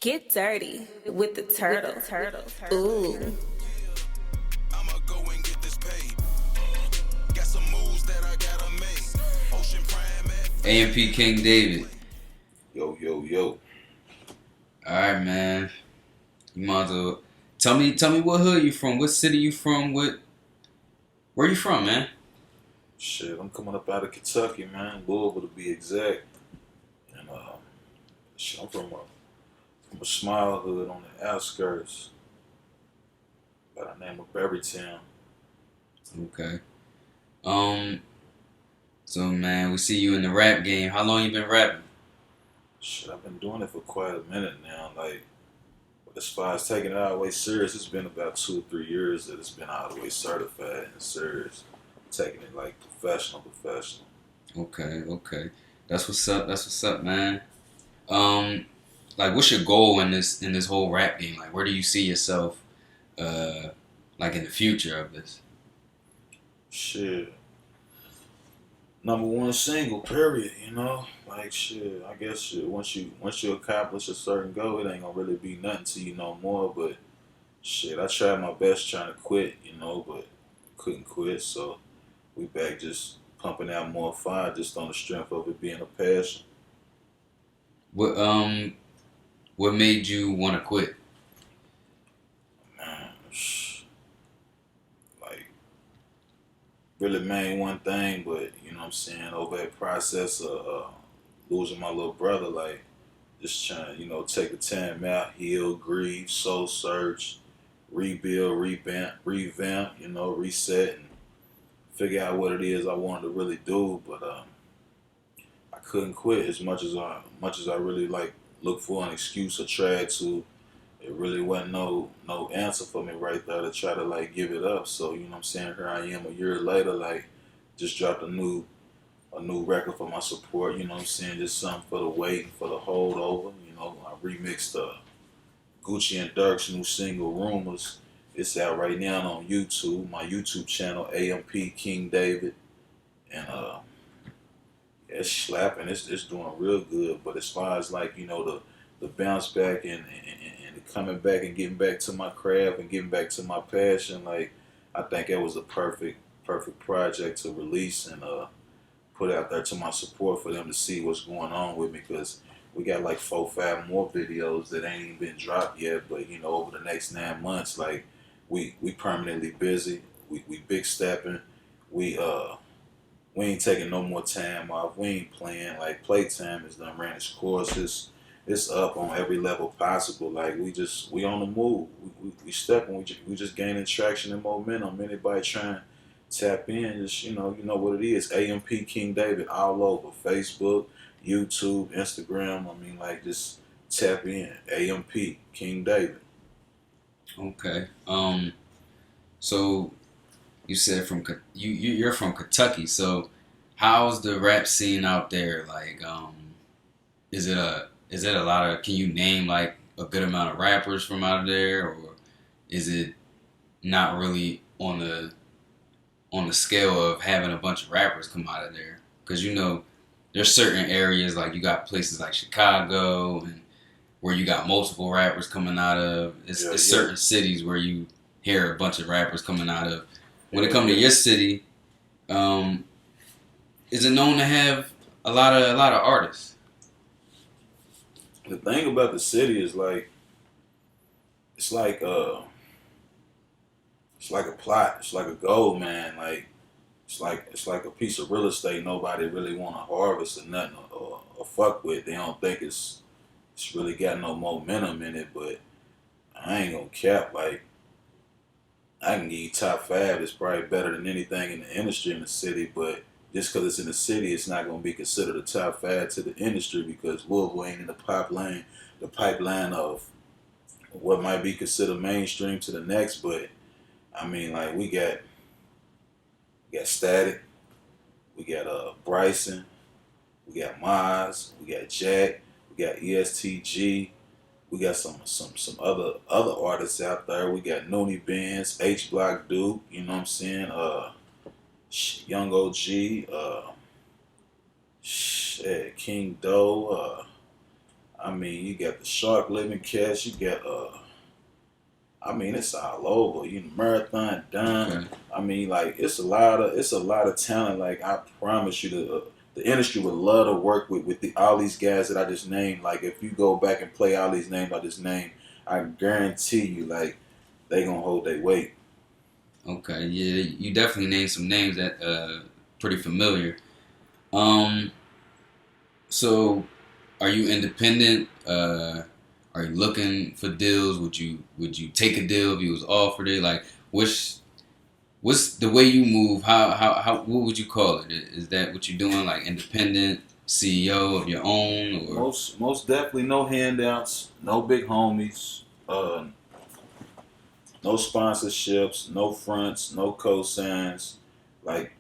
Get dirty with the turtle. Ooh. I'ma go and get this paid. Got some moves that I gotta make. Ocean Prime at AMP King David. Yo, yo, yo. Alright, man. You might as well tell me what hood you from, what city you from, where you from, man? Shit, I'm coming up out of Kentucky, man. Louisville to be exact. And shit, I'm from a small hood on the outskirts by the name of Berrytown. Okay. So man, we see you in the rap game. How long you been rapping? Shit, I've been doing it for quite a minute now. Like, but as far as taking it all the way serious, it's been about 2 or 3 years that it's been all the way certified and serious. Taking it like professional. Okay. That's what's up, man. Like what's your goal in this whole rap game? Like where do you see yourself like in the future of this? Shit. Number one single, period, you know? Like shit, I guess shit, once you accomplish a certain goal, it ain't gonna really be nothing to you no more. But shit, I tried my best trying to quit, you know, but couldn't quit, so we back just pumping out more fire just on the strength of it being a passion. What made you want to quit? Man, like really main one thing, but you know what I'm saying, over that process of losing my little brother, like just trying, you know, take the time out, heal, grieve, soul search, rebuild, revamp, you know, reset and figure out what it is I wanted to really do, but I couldn't quit as much as I really like look for an excuse or tried to. It really wasn't no answer for me right there to try to like give it up. So you know what I'm saying, here I am a year later, like just dropped a new record for my support. You know what I'm saying, just something for the wait and for the holdover. You know, I remixed Gucci and Dirk's new single Rumors. It's out right now on YouTube, my YouTube channel, AMP King David. And it's slapping, it's doing real good. But as far as like, you know, the bounce back and the coming back and getting back to my craft and getting back to my passion, like I think it was a perfect project to release and put out there to my support for them to see what's going on with me, because we got like 4-5 more videos that ain't even been dropped yet. But you know, over the next 9 months, like we permanently busy. We big stepping. We ain't taking no more time off. We ain't playing. Like playtime is done ran its course. It's up on every level possible. Like we on the move. We stepping. We just gaining traction and momentum. Anybody trying to tap in, just you know what it is. AMP King David all over Facebook, YouTube, Instagram. I mean, like just tap in. AMP King David. Okay. So you said you're from Kentucky. So how's the rap scene out there? Like, is it a lot of? Can you name like a good amount of rappers from out there, or is it not really on the scale of having a bunch of rappers come out of there? Because you know, there's certain areas like you got places like Chicago and where you got multiple rappers coming out of. It's certain cities where you hear a bunch of rappers coming out of. When it comes to your city, is it known to have a lot of artists? The thing about the city is like it's like a plot. It's like a gold, man. Like it's like a piece of real estate nobody really want to harvest or nothing or fuck with. They don't think it's really got no momentum in it. But I ain't gonna cap. Like I can give you top 5. It's probably better than anything in the industry in the city. But just because it's in the city, it's not gonna be considered a top 5 to the industry, because Louisville ain't in the pipeline of what might be considered mainstream to the next. But I mean, like we got Static, we got Bryson, we got Maz, we got Jack, we got ESTG, we got some other artists out there. We got Noonie Benz, H Block Duke, you know what I'm saying? Young OG, King Doe. I mean, you got the Shark Living Cats. You got I mean, it's all over. You know, Marathon Done. Okay. I mean, like it's a lot of talent. Like I promise you, the industry would love to work with all these guys that I just named. Like if you go back and play all these names I just named, I guarantee you, like they gonna hold their weight. Okay. Yeah, you definitely named some names that pretty familiar. Um. So, are you independent? Are you looking for deals? Would you take a deal if you was offered it? Like, what's the way you move? How what would you call it? Is that what you're doing? Like independent CEO of your own, or Most definitely no handouts, no big homies, no sponsorships, no fronts, no cosigns. Like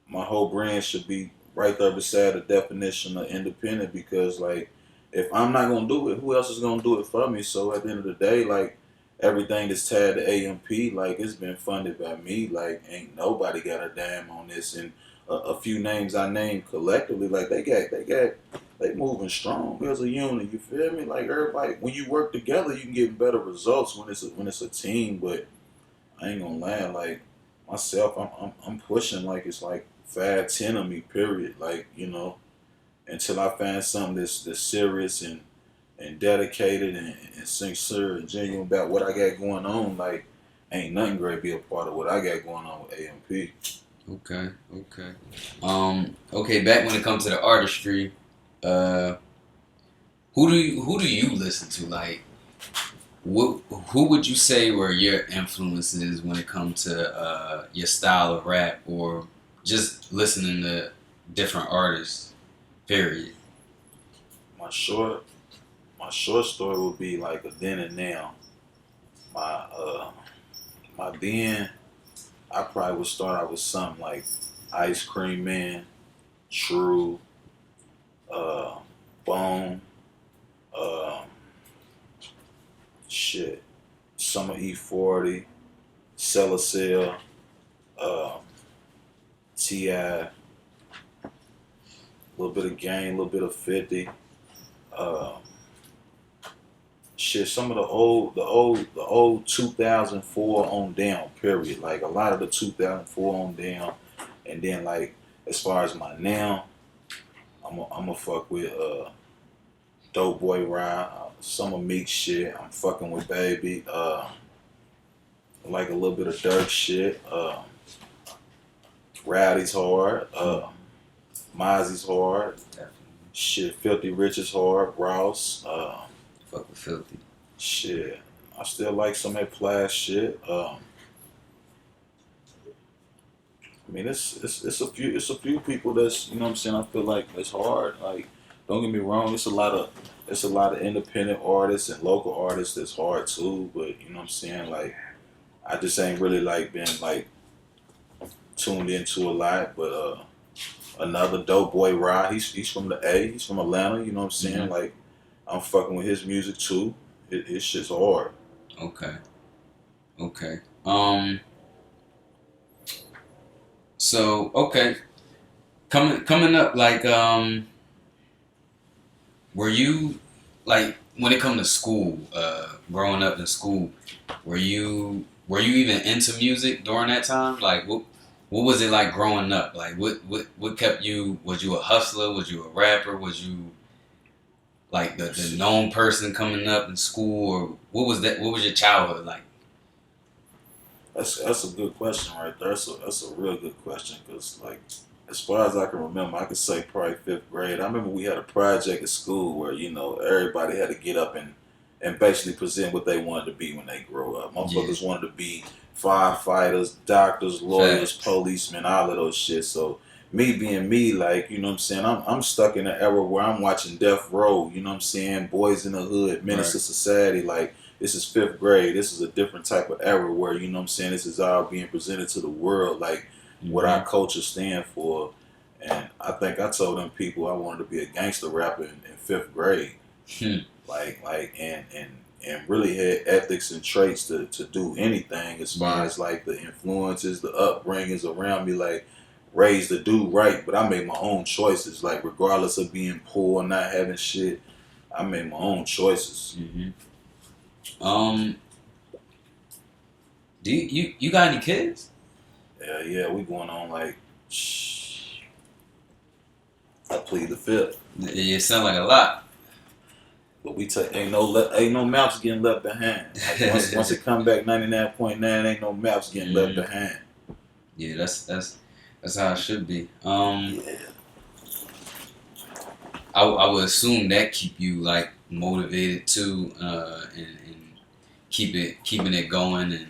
my whole brand should be right there beside the definition of independent because like if I'm not gonna do it, who else is gonna do it for me? So at the end of the day, like everything that's tied to AMP, like it's been funded by me. Like ain't nobody got a dime on this, and a few names I named collectively, like they moving strong as a unit. You feel me? Like everybody, when you work together, you can get better results when it's a team. But I ain't gonna lie, like myself, I'm pushing like it's like 5, 10 of me. Period. Like until I find something that's serious and dedicated and sincere and genuine about what I got going on. Like ain't nothing great be a part of what I got going on with AMP. okay, okay, okay. Back when it comes to the artistry, uh, who do you listen to? Like, who would you say were your influences when it comes to your style of rap or just listening to different artists? Period. My short my short story would be like a then and now. My my then I probably would start out with something like Ice Cream Man, True, uh, Bone, um, shit, Summer E40, Celacel, um, Ti, a little bit of Game, a little bit of 50. Um, shit, some of the old 2004 on down. Period. Like a lot of the 2004 on down, and then like as far as my now, I'm a fuck with Dope Boy Ride, some of Meek shit. I'm fucking with Baby. Like a little bit of Dirk shit. Rowdy's hard. Mozzie's hard. Definitely. Shit, Filthy Rich is hard. Ross. Fuck with Filthy. Shit, I still like some of that Plaid shit. I mean, it's a few people that's what I'm saying. I feel like it's hard. Like, don't get me wrong. It's a lot of independent artists and local artists that's hard too. But you know what I'm saying. Like, I just ain't really like been like tuned into a lot. But another Dope Boy Rod. He's from the A. He's from Atlanta. You know what I'm saying. Mm-hmm. Like, I'm fucking with his music too. His shit's hard. Okay. Okay. So okay, coming up, like were you like when it come to school, growing up in school, were you even into music during that time? Like what was it like growing up? Like what kept you? Was you a hustler? Was you a rapper? Was you like the known person coming up in school, or what was that? What was your childhood like? That's a good question right there. That's a real good question because like as far as I can remember, I could say probably fifth grade. I remember we had a project at school where everybody had to get up and basically present what they wanted to be when they grow up. Motherfuckers wanted to be firefighters, doctors, lawyers, Facts. policemen, all of those shit. So me being me, like you know what I'm saying, I'm stuck in an era where I'm watching Death Row. You know what I'm saying, Boys in the Hood, Menace to Right. Society, like. This is fifth grade. This is a different type of era where, you know what I'm saying, this is all being presented to the world, like what Mm-hmm. our culture stand for. And I think I told them people I wanted to be a gangster rapper in fifth grade. Hmm. And really had ethics and traits to do anything as far Yeah. as like the influences, the upbringings around me, like raised to do right. But I made my own choices, like regardless of being poor, not having shit. I made my own choices. Do you got any kids? Yeah, we going on like I plead the fifth. You sound like a lot. But we take ain't no maps getting left behind. Like once it come back 99.9, ain't no maps getting left behind. Yeah, that's how it should be. Yeah. I would assume that keep you like motivated too, and keeping it going, and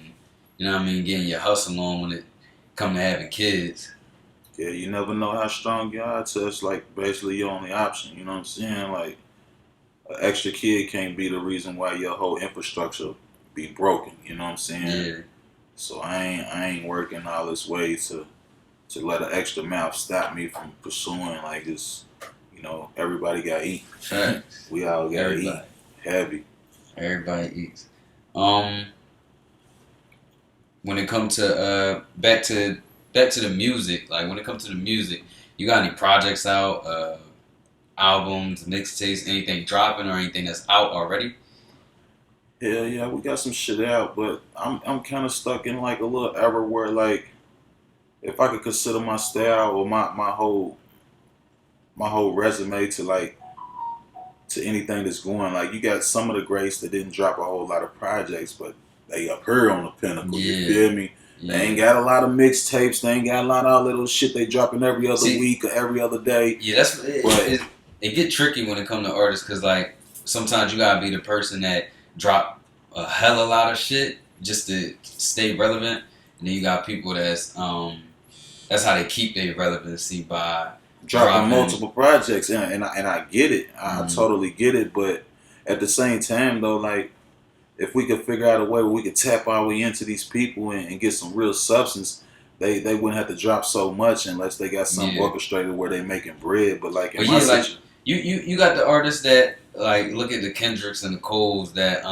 you know what I mean, getting your hustle on when it come to having kids. Yeah, you never know how strong you are till it's like basically your only option. You know what I'm saying? Like an extra kid can't be the reason why your whole infrastructure be broken. You know what I'm saying? Yeah. So I ain't working all this way to let an extra mouth stop me from pursuing like this. You know, everybody got to eat. Facts. We all got to eat. Heavy. Everybody eats. When it comes to back to the music, like when it comes to the music, you got any projects out, albums, mixtapes, anything dropping or anything that's out already? Hell yeah, we got some shit out, but I'm kind of stuck in like a little era where like if I could consider my style or my whole resume to like to anything that's going, like you got some of the greats that didn't drop a whole lot of projects, but they up here on the pinnacle. Yeah. You feel me? Yeah. They ain't got a lot of mixtapes. They ain't got a lot of all little shit they dropping every other week or every other day. Yeah, it get tricky when it comes to artists because like sometimes you gotta be the person that drop a hell of a lot of shit just to stay relevant, and then you got people that's how they keep their relevancy by dropping multiple projects, and I get it. I totally get it, but at the same time though, like if we could figure out a way where we could tap our way into these people and get some real substance, they wouldn't have to drop so much unless they got something orchestrated where they making bread. But like in my situation, you got the artists that like look at the Kendricks and the Coles that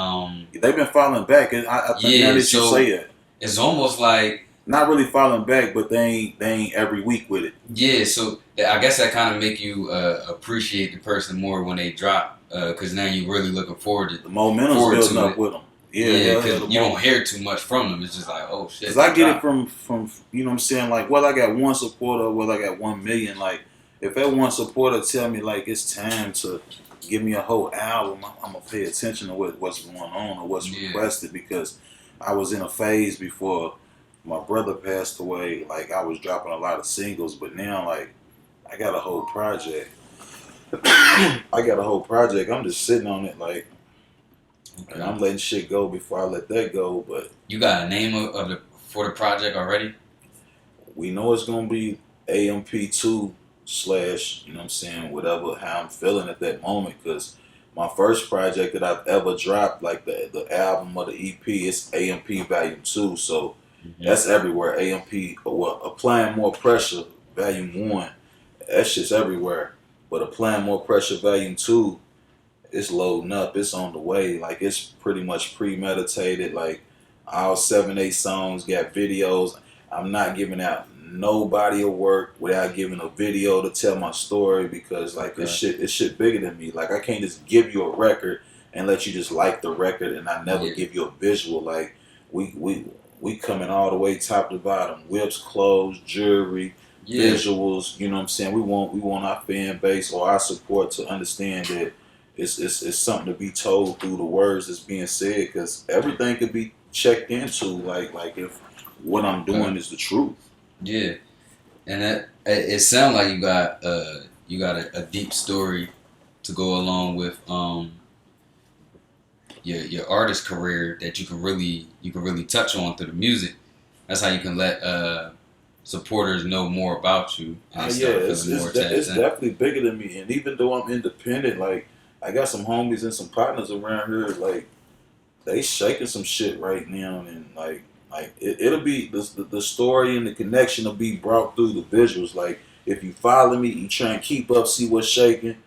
they've been falling back. And I think now that you say it, it's almost like not really falling back, but they ain't every week with it. Yeah, so I guess that kind of make you appreciate the person more when they drop, because now you really looking forward to the momentum's building up with them. Yeah, because you don't hear too much from them. It's just like, oh shit. Because I get it from you know what I'm saying, like whether I got one supporter or whether I got 1 million, like if that one supporter tell me like it's time to give me a whole album, I'm gonna pay attention to what's going on or what's requested, because I was in a phase before my brother passed away, like I was dropping a lot of singles, but now like I got a whole project. I'm just sitting on it like, and I'm letting shit go before I let that go. But you got a name for the project already? We know it's gonna be AMP2 / you know what I'm saying, whatever, how I'm feeling at that moment, because my first project that I've ever dropped, like the album or the EP, it's AMP Volume 2, so that's everywhere. AMP, Applying More Pressure Volume 1, that shit's everywhere. But Applying More Pressure Volume 2, it's loading up, it's on the way. Like it's pretty much premeditated. Like all 7-8 songs got videos. I'm not giving out no body of work without giving a video to tell my story, because like this shit bigger than me. Like I can't just give you a record and let you just like the record and I never give you a visual. Like we coming all the way top to bottom. Whips, clothes, jewelry, visuals, you know what I'm saying? We want our fan base or our support to understand that it's something to be told through the words that's being said, because everything could be checked into like if what I'm doing is the truth. Yeah, and it sounds like you got a deep story to go along with your artist career that you can really touch on through the music. That's how you can let supporters know more about you. And it's definitely bigger than me. And even though I'm independent, like I got some homies and some partners around here, like they shaking some shit right now, and like it'll be the story and the connection will be brought through the visuals. Like if you follow me, you try and keep up, see what's shaking.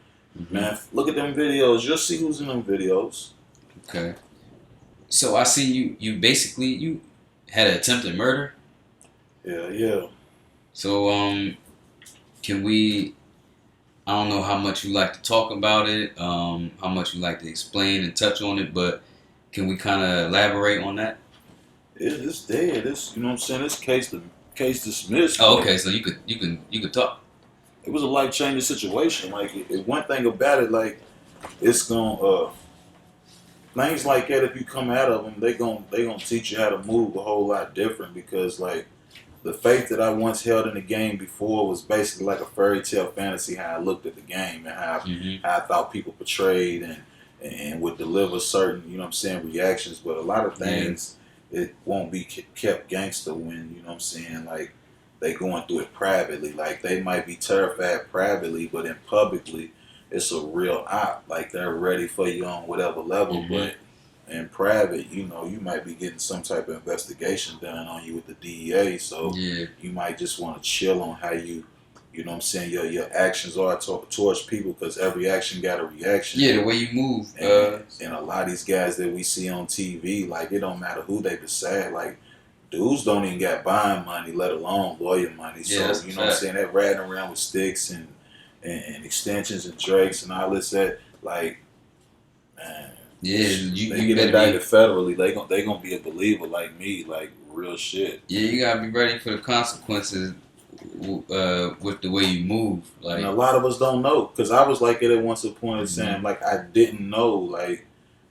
Man, look at them videos. You'll see who's in them videos. Okay. So I see you basically had an attempted murder. Yeah. So can we I don't know how much you like to talk about it, how much you like to explain and touch on it, but can we kind of elaborate on that? It's dead. It's, you know what I'm saying. It's case dismissed. Oh, Like, okay. So you could talk. it was a life changing situation. Like, one thing about it, like, it's gonna things like that. If you come out of them, they gonna teach you how to move a whole lot different, because like the faith that I once held in the game before was basically like a fairy tale fantasy. How I looked at the game and how I thought people portrayed and would deliver certain, you know what I'm saying, reactions. But a lot of things, it won't be kept gangster when, you know what I'm saying, like they going through it privately. Like they might be terrified privately, but in publicly, it's a real op. Like they're ready for you on whatever level, but in private, you know, you might be getting some type of investigation done on you with the DEA. So Yeah. you might just want to chill on how you know what I'm saying, your actions are towards people, because every action got a reaction. Yeah, the way you move. And a lot of these guys that we see on TV, like it don't matter who they beside, like dudes don't even got buying money, let alone lawyer money. Yeah, that's So a you know what I'm fact. saying, that riding around with sticks and extensions and drakes and all this, that like, man, Yeah, you they you get better be. indicted federally, they gonna be a believer like me, like real shit. Yeah, you gotta be ready for the consequences. With the way you move, And like a lot of us don't know, because I was like it at once upon a Mhm. time, like I didn't know, like,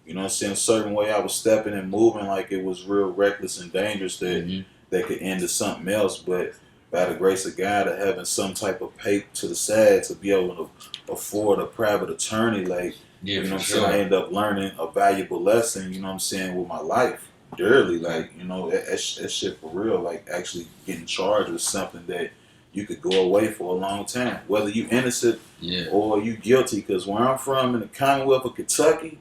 you know what I'm saying, a certain way I was stepping and moving, like it was real reckless and dangerous, that could end to something else. But by the grace of God, of having some type of pay to the side to be able to afford a private attorney, like, yeah, you know for what I'm saying, I sure. ended up learning a valuable lesson, you know what I'm saying, with my life dearly. Like, you know, that shit for real, like actually getting charged with something that you could go away for a long time, whether you innocent Yeah, or you guilty. Because where I'm from, in the Commonwealth of Kentucky,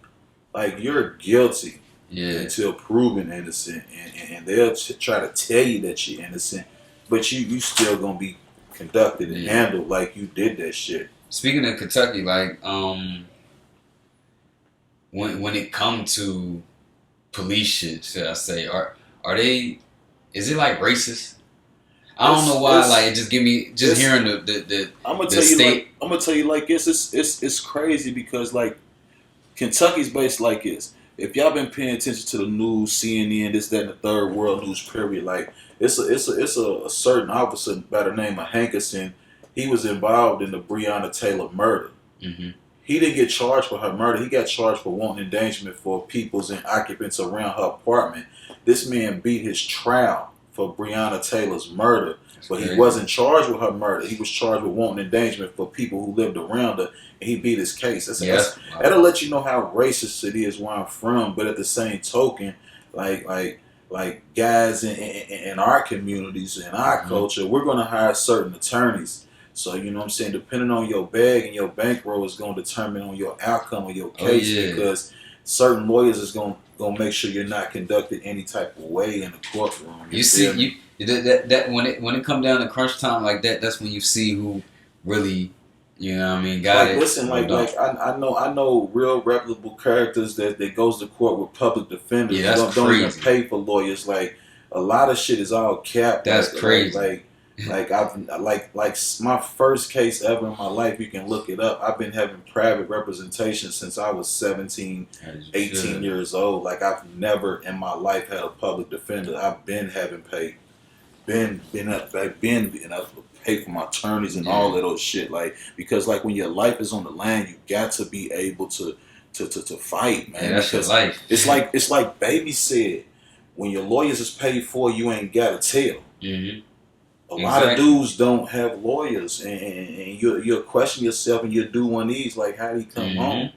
like you're guilty yeah, until proven innocent, and they'll try to tell you that you're innocent, but you still gonna be conducted and yeah. handled like you did that shit. Speaking of Kentucky, like when it come to police shit, should I say, are they? Is it like racist? I don't know why. Like it just give me just it's hearing the I'm gonna the tell you state. like I'm gonna tell you like this. It's crazy, because like Kentucky's based like this. If y'all been paying attention to the news, CNN, this, that, and the third world news, period, like it's a certain officer by the name of Hankerson. He was involved in the Breonna Taylor murder. Hmm. He didn't get charged for her murder. He got charged for wanton endangerment for peoples and occupants around her apartment. This man beat his trial for Breonna Taylor's murder, but he Crazy. wasn't charged with her murder. He was charged with wanton endangerment for people who lived around her, and he beat his case. Yeah, That'll let you know how racist it is where I'm from. But at the same token, like guys in our communities, in our culture, we're gonna hire certain attorneys. So you know what I'm saying, depending on your bag and your bankroll is gonna determine on your outcome of your oh case, yeah, because certain lawyers is gonna make sure you're not conducted any type of way in the courtroom. you feel see me? that when it come down to crunch time like that, that's when you see who really, you know what I mean, got Like, it. listen, Or don't. I know real reputable characters that goes to court with public defenders. Yeah, that's Don't even crazy. pay for lawyers. Like a lot of shit is all capped. That's crazy. Like my first case ever in my life. You can look it up. I've been having private representation since I was 17, As you 18 should. years old. Like I've never in my life had a public defender. I've been having paid, been enough to pay for my attorneys and all of those shit. Like, because like when your life is on the line, you got to be able to fight, man. Yeah, that's your Because life. it's like Baby said, when your lawyers is paid for, you ain't got to tell. Hmm. A lot of dudes don't have lawyers, and you'll question yourself, and you'll do one of these, like, how do he come home?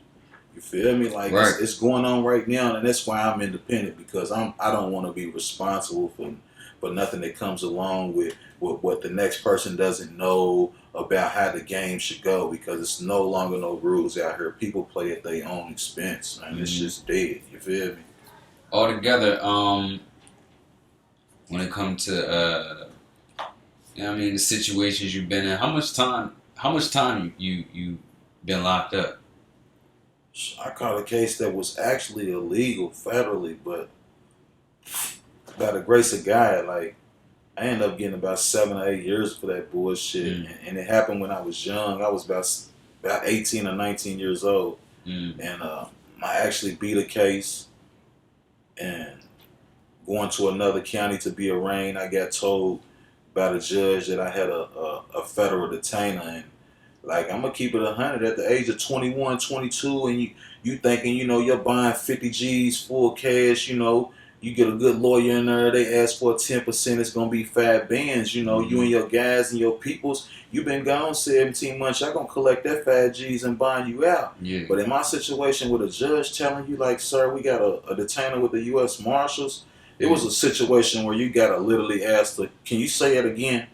You feel me? Like, Right. it's going on right now, and that's why I'm independent, because I don't want to be responsible for nothing that comes along with what the next person doesn't know about how the game should go, because it's no longer no rules out here. People play at their own expense, man. It's just dead. You feel me? Altogether, when it comes to you know what I mean, the situations you've been in, how much time you been locked up? I caught a case that was actually illegal federally, but by the grace of God, like, I ended up getting about 7 or 8 years for that bullshit. And it happened when I was young. I was about about 18 or 19 years old, and I actually beat a case and going to another county to be arraigned. I got told by the judge that I had a federal detainer, and like I'm gonna keep it 100 at the age of 21, 22, and you thinking you're buying 50 G's full cash, you get a good lawyer in there, they ask for a 10%, it's gonna be 5 bands, you and your guys and your peoples, you've been gone 17 months, y'all gonna collect that 5 G's and buying you out. Yeah. But in my situation with a judge telling you like, sir, we got a detainer with the U.S. Marshals, it was a situation where you gotta literally ask can you say it again?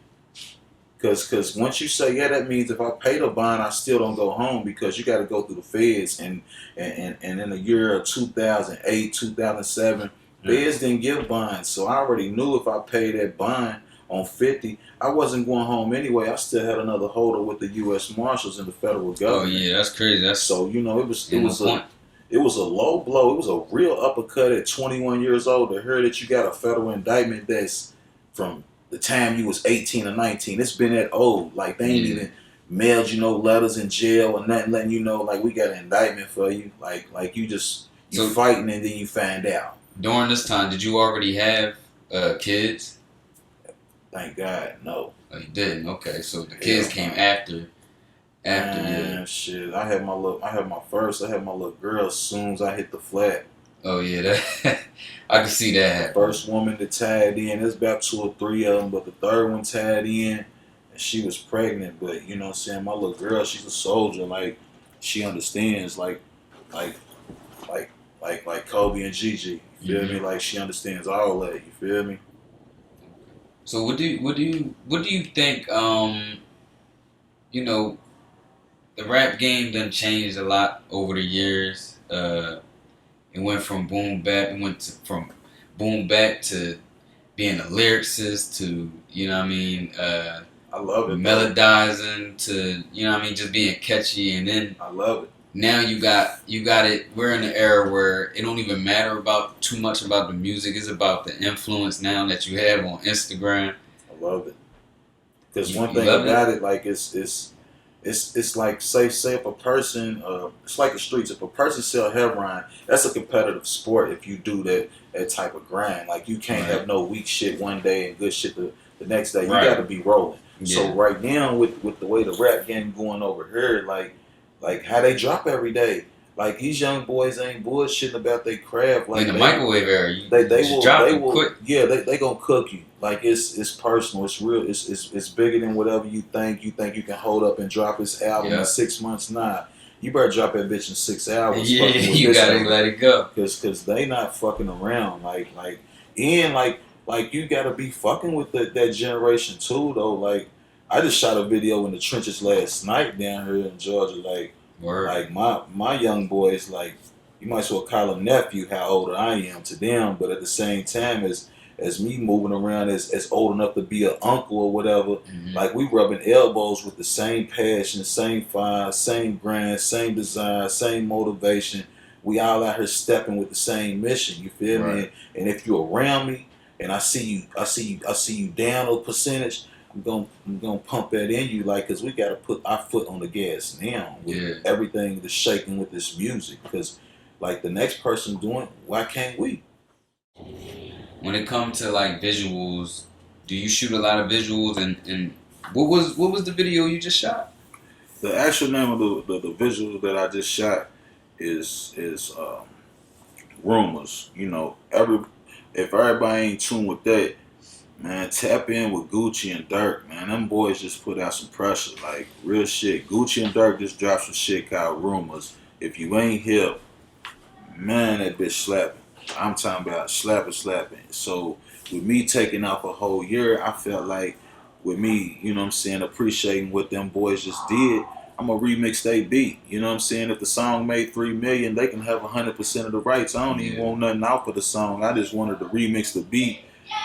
Because once you say yeah, that means if I pay the bond, I still don't go home because you got to go through the feds. And in the year of 2008, 2007, feds didn't give bonds. So I already knew if I paid that bond on 50, I wasn't going home anyway. I still had another holder with the U.S. Marshals and the federal government. Oh yeah, that's crazy. So it was a low blow. It was a real uppercut at 21 years old to hear that you got a federal indictment that's from the time you was 18 or 19. It's been that old. Like, they ain't even mailed you no letters in jail or nothing letting you know, like, we got an indictment for you. Like you fighting and then you find out. During this time, did you already have kids? Thank God, no. Oh, you didn't? Okay, so the kids came after Man, you. shit. I had my little girl as soon as I hit the flat. Oh yeah, that I can see that happen. First woman that tied in, there's about 2 or 3 of them, but the third one tied in, and she was pregnant. But you know what I'm saying, my little girl, she's a soldier. Like, she understands, like Kobe and Gigi. You feel me? Like, she understands all that. You feel me? So what do you think? The rap game done changed a lot over the years. It went from boom bap. It went from boom bap to being a lyricist to I love it. melodizing to just being catchy. And then I love it. Now you got it. We're in an era where it don't even matter too much about the music. It's about the influence now that you have on Instagram. I love it. Because one thing about it, like it's like say if a person, it's like the streets. If a person sell heroin, that's a competitive sport. If you do that type of grind, like you can't have no weak shit one day and good shit the next day. You got to be rolling. Yeah. So right now with the way the rap game going over here, like how they drop every day. Like, these young boys ain't bullshitting about their craft. Like, in the microwave era, they will quick. Yeah, they gonna cook you. Like, it's personal. It's real. It's bigger than whatever you think. You think you can hold up and drop this album in 6 months? Nah, you better drop that bitch in 6 hours. Yeah, you gotta let it go. Cause they not fucking around. Like you gotta be fucking with that generation too though. Like, I just shot a video in the trenches last night down here in Georgia. Like. Word. Like my young boys, like, you might as well call them nephew how older I am to them, but at the same time as me moving around as old enough to be an uncle or whatever, like, we rubbing elbows with the same passion, same fire, same grind, same desire, same motivation. We all out here stepping with the same mission. You feel me? And if you're around me and I see you down a percentage, I'm gonna pump that in you, like, cause we gotta put our foot on the gas now with everything that's shaking with this music. Cause like the next person doing it, why can't we? When it comes to like visuals, do you shoot a lot of visuals? And what was the video you just shot? The actual name of the visual that I just shot is Rumors. You know, if everybody ain't tuned with that, man, tap in with Gucci and Dirk, man. Them boys just put out some pressure, like, real shit. Gucci and Dirk just dropped some shit called Rumors. If you ain't hip, man, that bitch slapping. I'm talking about slapping. So with me taking off a whole year, I felt like with me, you know what I'm saying, appreciating what them boys just did, I'm gonna remix they beat. You know what I'm saying? If the song made $3 million, they can have 100% of the rights. I don't even want nothing out for the song. I just wanted to remix the beat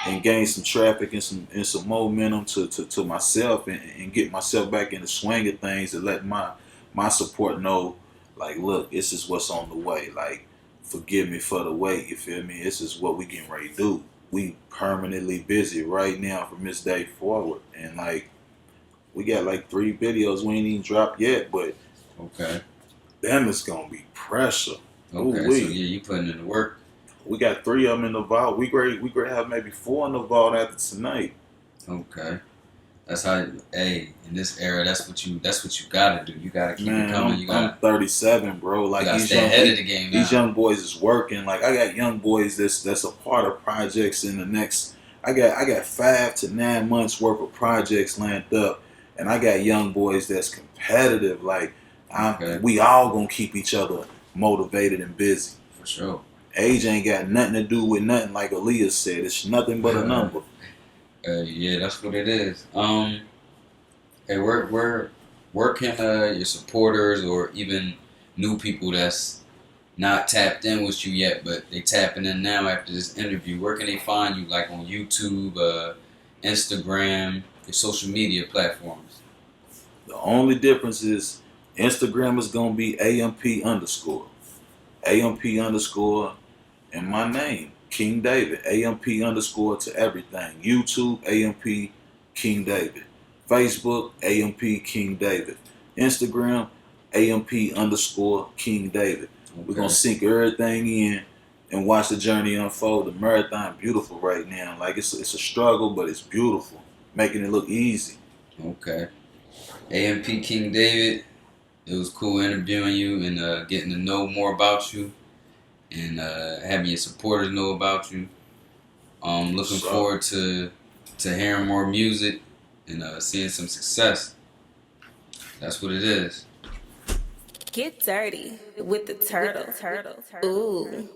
and gain some traffic and some momentum to myself and get myself back in the swing of things and let my support know, like, look, this is what's on the way. Like, forgive me for the wait, you feel me? This is what we getting ready to do. We permanently busy right now from this day forward. And like, we got like 3 videos we ain't even dropped yet, but Okay. Them is gonna be pressure. Okay. So Ooh-wee. yeah, you putting in the work. We got 3 of them in the vault. We great to have maybe 4 in the vault after tonight. Okay. That's how. Hey, in this era, that's what you gotta do. You gotta keep it coming. You I'm gotta 37, bro. you Like gotta stay ahead of the game these now. young boys is working. Like I got young boys that's a part of projects in the next. I got 5 to 9 months worth of projects lined up, and I got young boys that's competitive. Like Okay. we all gonna keep each other motivated and busy. For sure. Age ain't got nothing to do with nothing. Like Aaliyah said, it's nothing but a number. Yeah, that's what it is. Hey, where can your supporters or even new people that's not tapped in with you yet, but they tapping in now after this interview? Where can they find you? Like on YouTube, Instagram, your social media platforms. The only difference is Instagram is gonna be AMP_, and my name, King David, AMP_ to everything. YouTube, AMP King David. Facebook, AMP King David. Instagram, AMP_King David. We're gonna Okay. sink everything in and watch the journey unfold. The marathon beautiful right now. Like it's a struggle, but it's beautiful, making it look easy. Okay. AMP King David. It was cool interviewing you and getting to know more about you and having your supporters know about you. Looking So, forward to hearing more music and seeing some success. That's what it is. Get dirty with the turtle. Ooh.